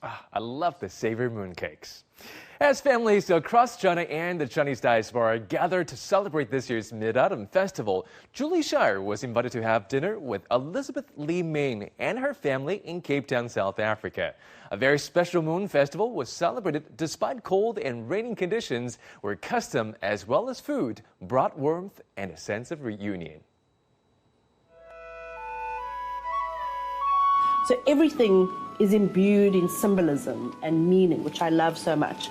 I love the savory mooncakes. As families across China and the Chinese diaspora gather to celebrate this year's Mid-Autumn Festival, Julie Shire was invited to have dinner with Elizabeth Lee Ming and her family in Cape Town, South Africa. A very special Moon Festival was celebrated despite cold and raining conditions, where custom as well as food brought warmth and a sense of reunion. So everything is imbued in symbolism and meaning, which I love so much.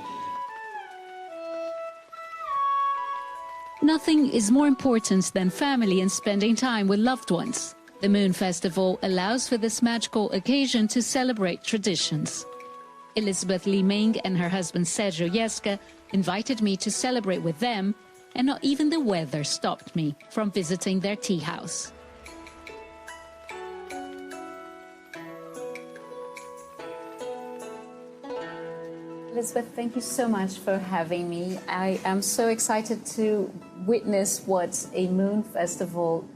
Nothing is more important than family and spending time with loved ones. The Moon Festival allows for this magical occasion to celebrate traditions. Elizabeth Lee Ming and her husband Sergio Yeska invited me to celebrate with them, and not even the weather stopped me from visiting their tea house. Elizabeth, thank you so much for having me. I am so excited to witness what a Moon Festival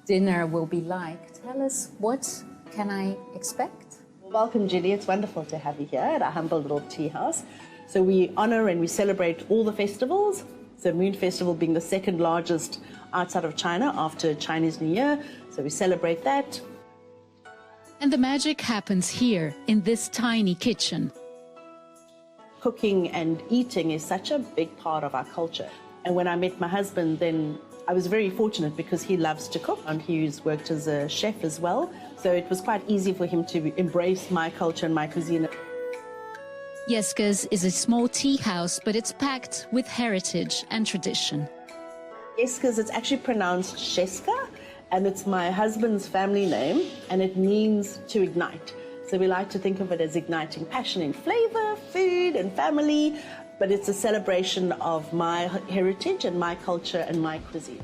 dinner will be like. Tell us, what can I expect? Welcome, Julie. It's wonderful to have you here at our humble little tea house. So we honor and we celebrate all the festivals. So Moon Festival being the second largest outside of China after Chinese New Year. So we celebrate that. And the magic happens here in this tiny kitchen. Cooking and eating is such a big part of our culture. And when I met my husband, then I was very fortunate because he loves to cook and he's worked as a chef as well. So it was quite easy for him to embrace my culture and my cuisine. Yeska's is a small tea house, but it's packed with heritage and tradition. Yeska's, it's actually pronounced Sheska, and it's my husband's family name, and it means to ignite. So we like to think of it as igniting passion in flavor, food and family, but it's a celebration of my heritage and my culture and my cuisine.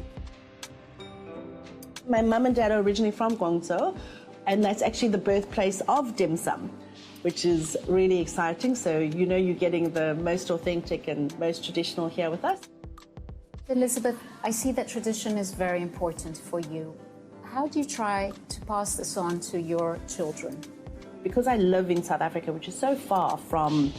My mum and dad are originally from Guangzhou, and that's actually the birthplace of dim sum, which is really exciting. So you know you're getting the most authentic and most traditional here with us. Elizabeth, I see that tradition is very important for you. How do you try to pass this on to your children? Because I live in South Africa, which is so far from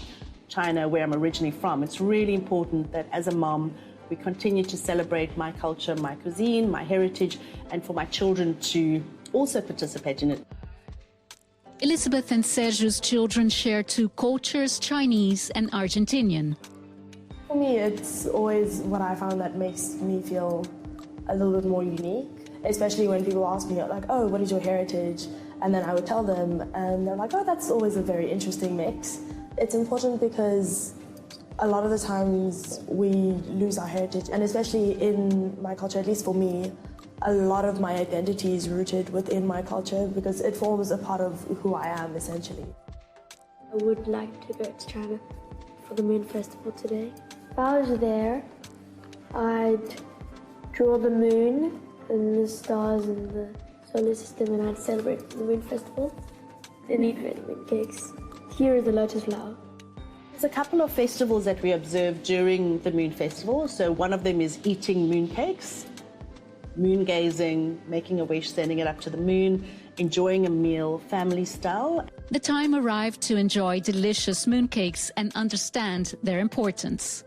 China, where I'm originally from, it's really important that as a mom, we continue to celebrate my culture, my cuisine, my heritage, and for my children to also participate in it. Elizabeth and Sergio's children share two cultures, Chinese and Argentinian. For me, it's always what I found that makes me feel a little bit more unique, especially when people ask me, like, oh, what is your heritage? And then I would tell them, and they're like, oh, that's always a very interesting mix. It's important because a lot of the times we lose our heritage, and especially in my culture, at least for me, a lot of my identity is rooted within my culture because it forms a part of who I am, essentially. I would like to go to China for the Moon Festival today. If I was there, I'd draw the moon and the stars and the solar system, and I'd celebrate the Moon Festival and eat red moon cakes. Here is the lotus flower. There's a couple of festivals that we observe during the Moon Festival. So one of them is eating moon cakes, moon gazing, making a wish, sending it up to the moon, enjoying a meal, family style. The time arrived to enjoy delicious mooncakes and understand their importance.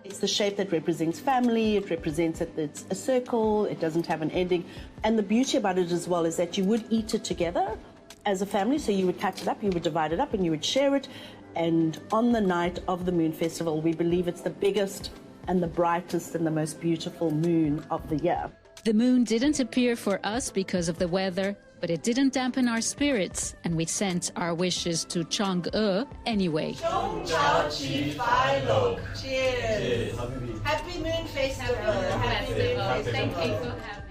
It's the shape that represents family, it represents that it's a circle, it doesn't have an ending. And the beauty about it as well is that you would eat it together as a family. So you would cut it up, you would divide it up, and you would share it. And on the night of the Moon Festival, we believe it's the biggest and the brightest and the most beautiful moon of the year. The moon didn't appear for us because of the weather, but it didn't dampen our spirits, and we sent our wishes to Chang'e anyway. Cheers! Happy Moon Festival! Thank you for having